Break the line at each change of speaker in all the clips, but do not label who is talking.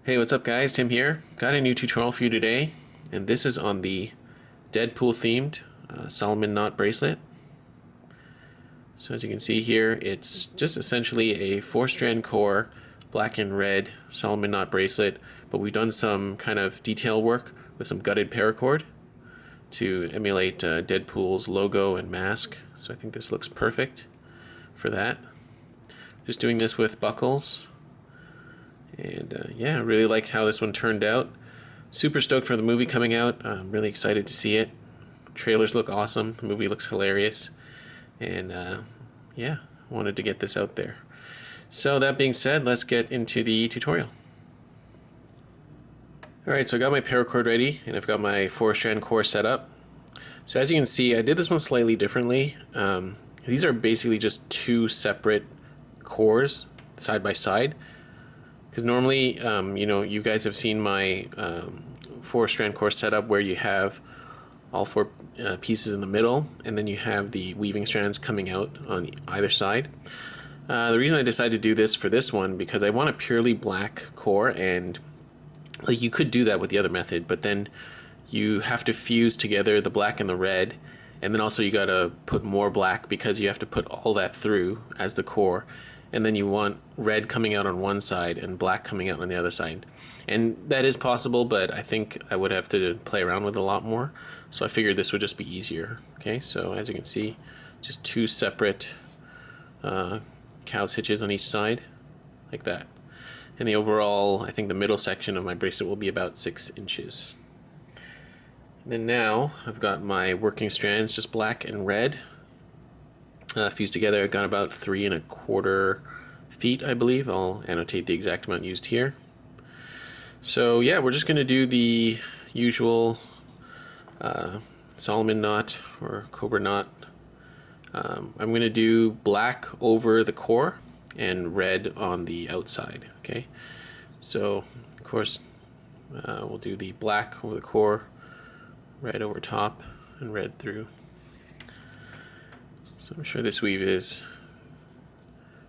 Hey, what's up guys? Tim here. Got a new tutorial for you today, and this is on the Deadpool themed Solomon knot bracelet. So as you can see here, it's just essentially a 4-strand core, black and red Solomon knot bracelet, but we've done some kind of detail work with some gutted paracord to emulate Deadpool's logo and mask. So I think this looks perfect for that. Just doing this with buckles. And yeah, I really like how this one turned out. Super stoked for the movie coming out. I'm really excited to see it. Trailers look awesome. The movie looks hilarious. And yeah, wanted to get this out there. So that being said, let's get into the tutorial. Alright, so I got my paracord ready, and I've got my 4-strand core set up. So as you can see, I did this one slightly differently. These are basically just two separate cores side by side. Because normally, you guys have seen my 4-strand core setup where you have all 4 pieces in the middle, and then you have the weaving strands coming out on either side. The reason I decided to do this for this one, because I want a purely black core, and like you could do that with the other method, but then you have to fuse together the black and the red, and then also you gotta put more black because you have to put all that through as the core. And then you want red coming out on one side and black coming out on the other side. And that is possible, but I think I would have to play around with it a lot more. So I figured this would just be easier. Okay, so as you can see, just 2 separate cow's hitches on each side, like that. And the overall, I think the middle section of my bracelet will be about 6 inches. And then now I've got my working strands, just black and red. Fused together. I've got about 3¼ feet, I believe. I'll annotate the exact amount used here. So yeah, we're just going to do the usual Solomon knot or cobra knot. I'm going to do black over the core and red on the outside. Okay, so of course we'll do the black over the core, red over top, and red through. So I'm sure this weave is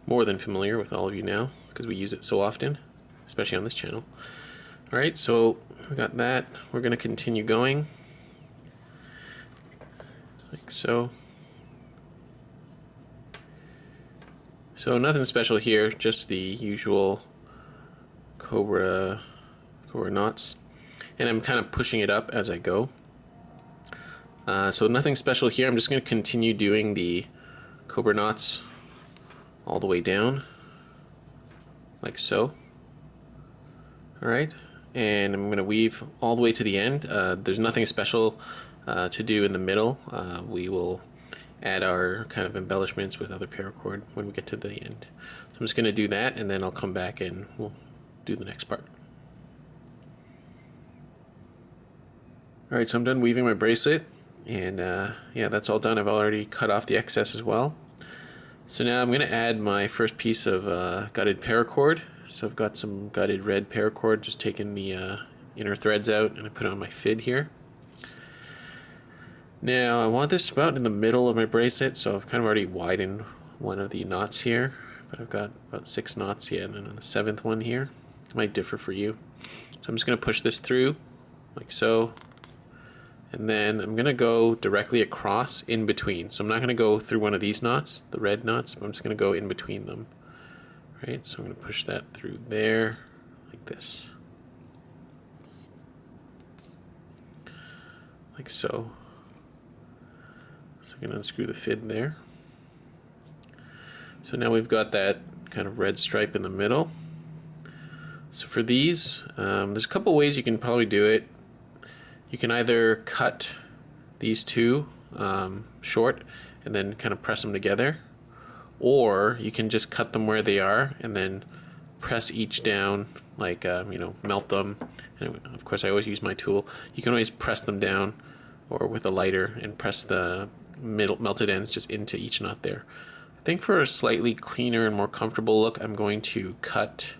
more than familiar with all of you now because we use it so often, especially on this channel. Alright, so we got that. We're going to continue going like so. So nothing special here, just the usual cobra knots. And I'm kind of pushing it up as I go. So nothing special here. I'm just going to continue doing the cobra knots all the way down, like so. Alright, and I'm going to weave all the way to the end. There's nothing special to do in the middle. We will add our kind of embellishments with other paracord when we get to the end. So I'm just going to do that, and then I'll come back and we'll do the next part. Alright, so I'm done weaving my bracelet. And yeah, that's all done. I've already cut off the excess as well. So now I'm going to add my first piece of gutted paracord. So I've got some gutted red paracord, just taking the inner threads out, and I put it on my fid here. Now I want this about in the middle of my bracelet, so I've kind of already widened one of the knots here, but I've got about 6 knots here, and then on the 7th one here. It might differ for you. So I'm just going to push this through, like so. And then I'm going to go directly across in between. So I'm not going to go through one of these knots, the red knots, but I'm just going to go in between them. Right, so I'm going to push that through there, like this. Like so. So I'm going to unscrew the fid there. So now we've got that kind of red stripe in the middle. So for these, there's a couple ways you can probably do it. You can either cut these two short and then kind of press them together, or you can just cut them where they are and then press each down, like melt them. And of course I always use my tool. You can always press them down or with a lighter and press the melted ends just into each knot there. I think for a slightly cleaner and more comfortable look, I'm going to cut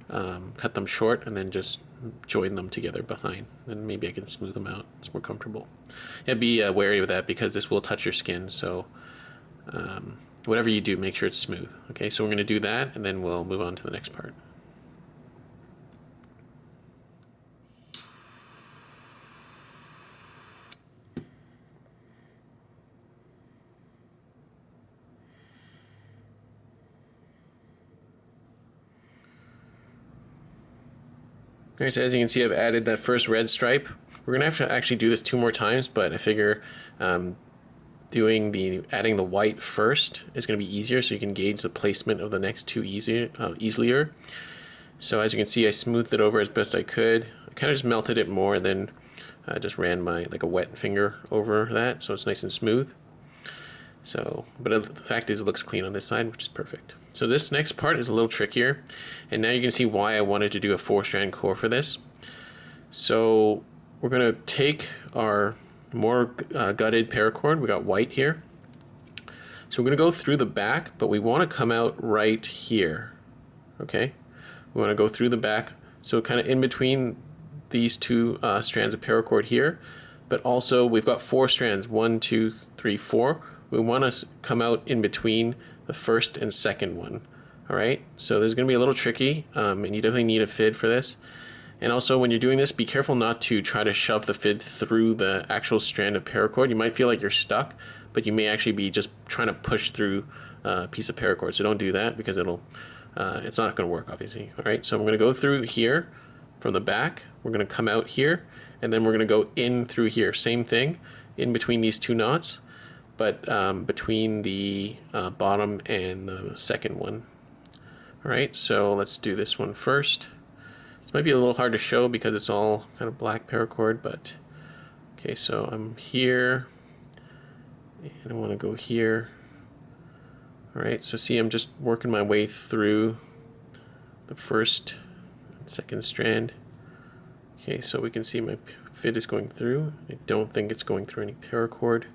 them short and then just join them together behind. Then maybe I can smooth them out. It's more comfortable. Yeah, be wary of that because this will touch your skin. So whatever you do, make sure it's smooth. Okay, so we're going to do that, and then we'll move on to the next part. Alright, so as you can see, I've added that first red stripe. We're gonna have to actually do this 2 more times, but I figure adding the white first is gonna be easier, so you can gauge the placement of the next 2 easier. So as you can see, I smoothed it over as best I could. I kind of just melted it more, then I just ran like a wet finger over that, so it's nice and smooth. So, but the fact is it looks clean on this side, which is perfect. So this next part is a little trickier, and now you can see why I wanted to do a 4-strand core for this. So we're gonna take our more gutted paracord. We got white here. So we're gonna go through the back, but we wanna come out right here, okay? We wanna go through the back, so kind of in between these 2 strands of paracord here, but also we've got 4 strands, 1, 2, 3, 4. We want to come out in between the first and second one. All right, so this is going to be a little tricky, and you definitely need a fid for this. And also, when you're doing this, be careful not to try to shove the fid through the actual strand of paracord. You might feel like you're stuck, but you may actually be just trying to push through a piece of paracord. So don't do that, because it's not going to work, obviously. All right, so I'm going to go through here from the back. We're going to come out here, and then we're going to go in through here. Same thing, in between these 2 knots, but between the bottom and the second one. All right, so let's do this one first. This might be a little hard to show because it's all kind of black paracord, but okay, so I'm here, and I want to go here. All right, so see, I'm just working my way through the first and second strand. Okay, so we can see my fid is going through. I don't think it's going through any paracord.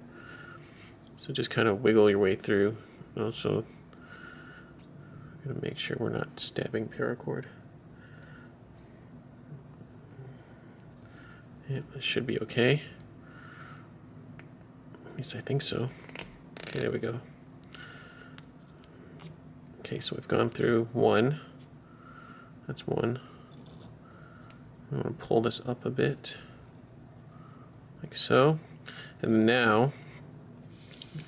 So just kind of wiggle your way through. Also, I'm gonna make sure we're not stabbing paracord. Yeah, that should be okay. At least I think so. Okay, there we go. Okay, so we've gone through 1. That's 1. I want to pull this up a bit, like so. And now,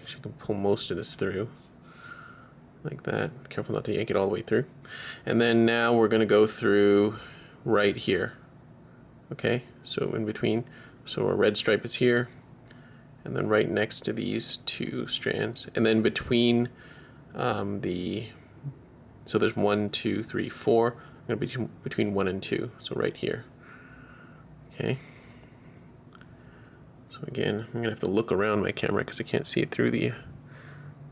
you can pull most of this through, like that. Careful not to yank it all the way through. And then now we're going to go through right here. Okay, so in between, so our red stripe is here, and then right next to these 2 strands, and then between so there's 1, 2, 3, 4. I'm going to be between 1 and 2, so right here. Okay. So again, I'm going to have to look around my camera because I can't see it through the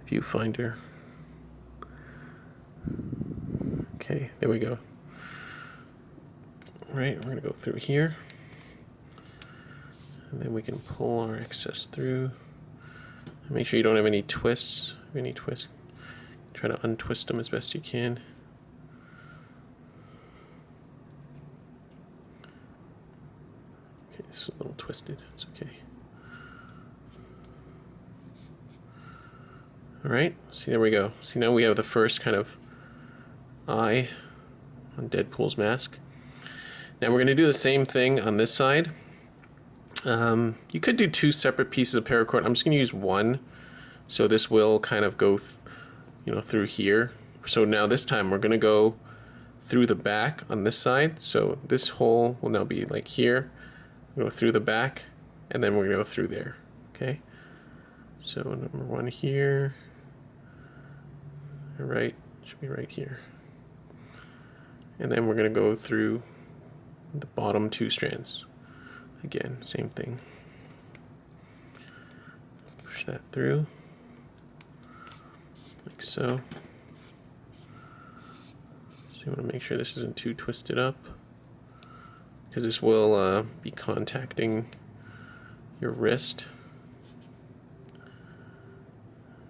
viewfinder. Okay, there we go. All right, we're going to go through here. And then we can pull our excess through. Make sure you don't have any twists. If any twists, try to untwist them as best you can. Okay, it's a little twisted. It's okay. All right, see, there we go. See, now we have the first kind of eye on Deadpool's mask. Now we're going to do the same thing on this side. You could do 2 separate pieces of paracord. I'm just going to use 1, so this will kind of go, through here. So now this time we're going to go through the back on this side. So this hole will now be like here. We'll go through the back, and then we're going to go through there. Okay. So number 1 here. Right, should be right here. And then we're going to go through the bottom 2 strands. Again, same thing. Push that through, like so. So you want to make sure this isn't too twisted up, because this will be contacting your wrist.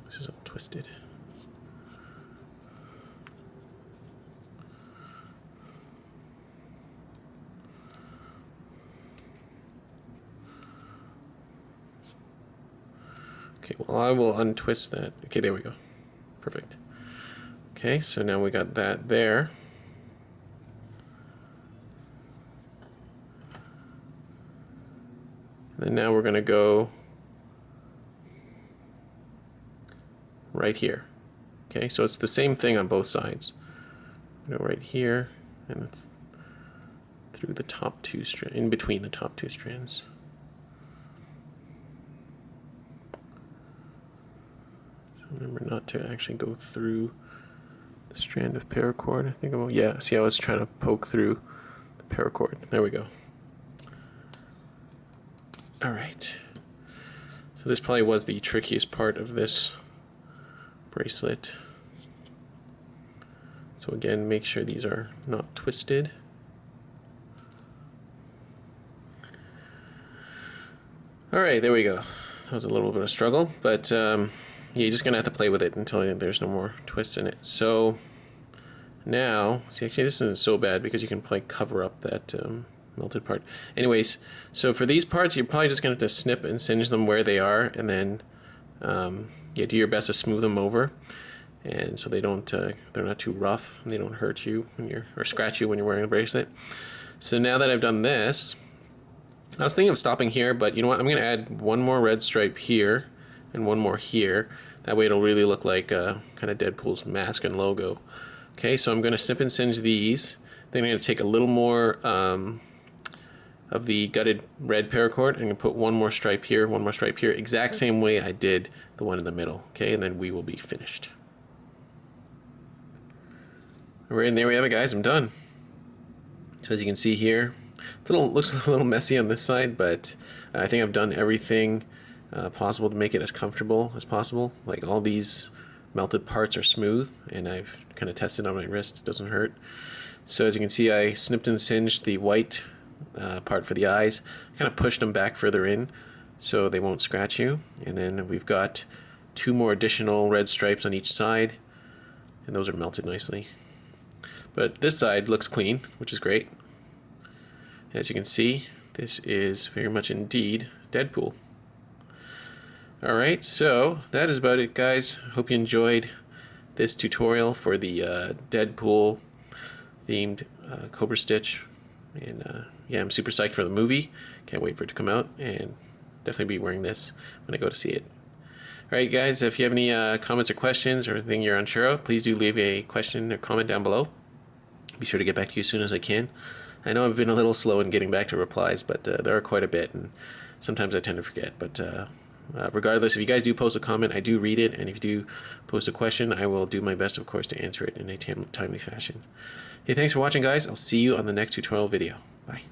This is all twisted. Okay, well, I will untwist that. Okay, there we go. Perfect. Okay, so now we got that there. And then now we're going to go right here. Okay, so it's the same thing on both sides. Go right here and through the top two strands, in between the top two strands. So remember not to actually go through the strand of paracord. I think yeah, see I was trying to poke through the paracord. There we go. All right. So this probably was the trickiest part of this bracelet. So again, make sure these are not twisted. All right, there we go. That was a little bit of a struggle, but yeah, you're just gonna have to play with it until there's no more twists in it. So now, see, actually this isn't so bad because you can probably cover up that melted part. Anyways, so for these parts, you're probably just gonna have to snip and singe them where they are, and then yeah, do your best to smooth them over, and so they don't, they're not too rough and they don't hurt you when you're, or scratch you when you're wearing a bracelet. So now that I've done this, I was thinking of stopping here, but you know what? I'm gonna add one more red stripe here and one more here. That way it'll really look like kind of Deadpool's mask and logo. Okay, so I'm gonna snip and singe these. Then I'm gonna take a little more of the gutted red paracord. I'm gonna put one more stripe here, one more stripe here, exact same way I did the one in the middle. Okay, and then we will be finished. All right, and there we have it, guys. I'm done. So as you can see here, looks a little messy on this side, but I think I've done everything possible to make it as comfortable as possible. Like all these melted parts are smooth, and I've kind of tested on my wrist. It doesn't hurt. So as you can see, I snipped and singed the white part for the eyes, kind of pushed them back further in so they won't scratch you. And then we've got two more additional red stripes on each side, and those are melted nicely. But this side looks clean, which is great. As you can see, this is very much indeed Deadpool. Alright, so that is about it, guys. Hope you enjoyed this tutorial for the Deadpool themed Cobra Stitch. And yeah, I'm super psyched for the movie. Can't wait for it to come out, and definitely be wearing this when I go to see it. Alright guys, if you have any comments or questions or anything you're unsure of, please do leave a question or comment down below. Be sure to get back to you as soon as I can. I know I've been a little slow in getting back to replies, but there are quite a bit, and sometimes I tend to forget. But regardless, if you guys do post a comment, I do read it, and if you do post a question, I will do my best, of course, to answer it in a timely fashion. Hey, thanks for watching, guys. I'll see you on the next tutorial video. Bye.